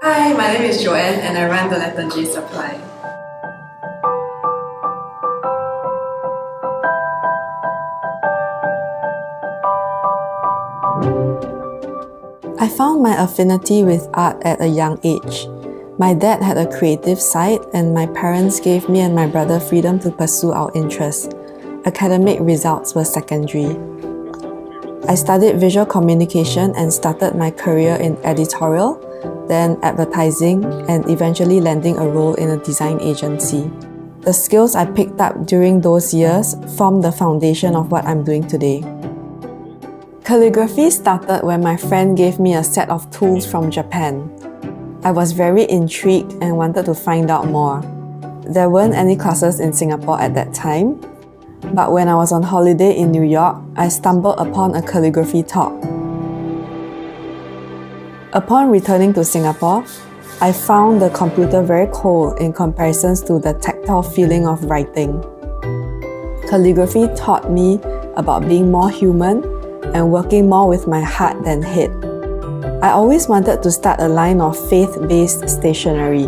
Hi, my name is Joanne and I run the letter J Supply. I found my affinity with art at a young age. My dad had a creative side and my parents gave me and my brother freedom to pursue our interests. Academic results were secondary. I studied visual communication and started my career in editorial, then advertising, and eventually landing a role in a design agency. The skills I picked up during those years formed the foundation of what I'm doing today. Calligraphy started when my friend gave me a set of tools from Japan. I was very intrigued and wanted to find out more. There weren't any classes in Singapore at that time, but when I was on holiday in New York, I stumbled upon a calligraphy talk. Upon returning to Singapore, I found the computer very cold in comparison to the tactile feeling of writing. Calligraphy taught me about being more human and working more with my heart than head. I always wanted to start a line of faith-based stationery.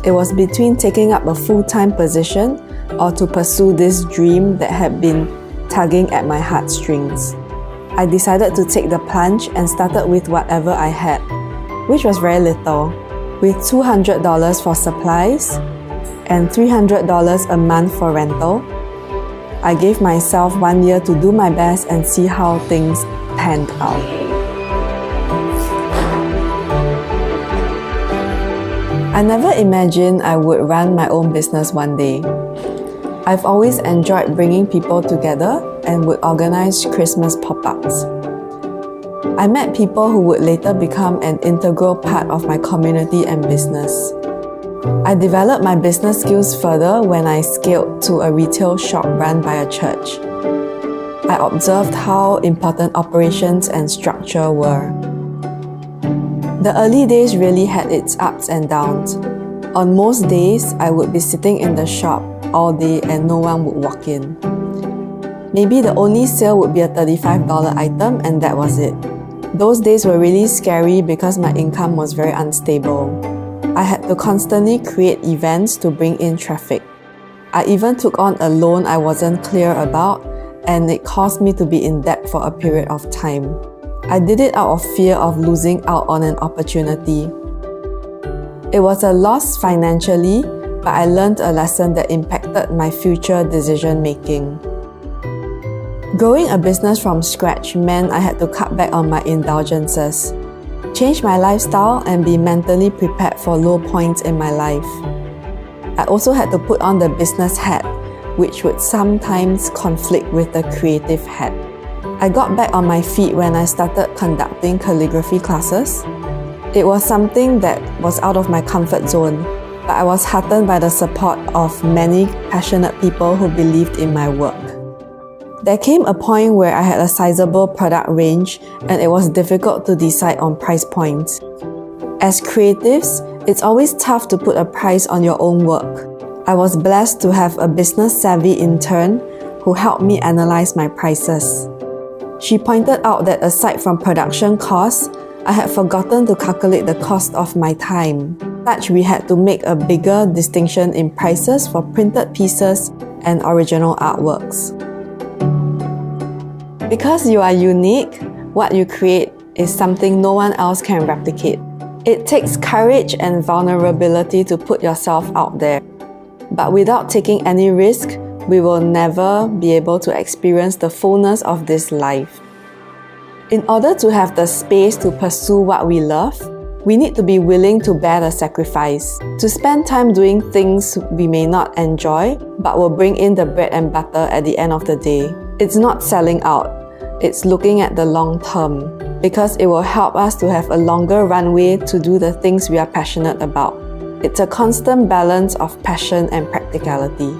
It was between taking up a full-time position or to pursue this dream that had been tugging at my heartstrings. I decided to take the plunge and started with whatever I had, which was very little, with $200 for supplies and $300 a month for rental. I gave myself 1 year to do my best and see how things panned out. I never imagined I would run my own business one day. I've always enjoyed bringing people together and would organize Christmas pop-ups. I met people who would later become an integral part of my community and business. I developed my business skills further when I scaled to a retail shop run by a church. I observed how important operations and structure were. The early days really had its ups and downs. On most days, I would be sitting in the shop all day and no one would walk in. Maybe the only sale would be a $35 item and that was it. Those days were really scary because my income was very unstable. I had to constantly create events to bring in traffic. I even took on a loan I wasn't clear about, and it caused me to be in debt for a period of time. I did it out of fear of losing out on an opportunity. It was a loss financially, but I learned a lesson that impacted my future decision making. Growing a business from scratch meant I had to cut back on my indulgences, change my lifestyle, and be mentally prepared for low points in my life. I also had to put on the business hat, which would sometimes conflict with the creative hat. I got back on my feet when I started conducting calligraphy classes. It was something that was out of my comfort zone, but I was heartened by the support of many passionate people who believed in my work. There came a point where I had a sizable product range and it was difficult to decide on price points. As creatives, it's always tough to put a price on your own work. I was blessed to have a business-savvy intern who helped me analyze my prices. She pointed out that aside from production costs, I had forgotten to calculate the cost of my time. Such we had to make a bigger distinction in prices for printed pieces and original artworks. Because you are unique, what you create is something no one else can replicate. It takes courage and vulnerability to put yourself out there. But without taking any risk, we will never be able to experience the fullness of this life. In order to have the space to pursue what we love, we need to be willing to bear the sacrifice, to spend time doing things we may not enjoy, but will bring in the bread and butter at the end of the day. It's not selling out. It's looking at the long term, because it will help us to have a longer runway to do the things we are passionate about. It's a constant balance of passion and practicality.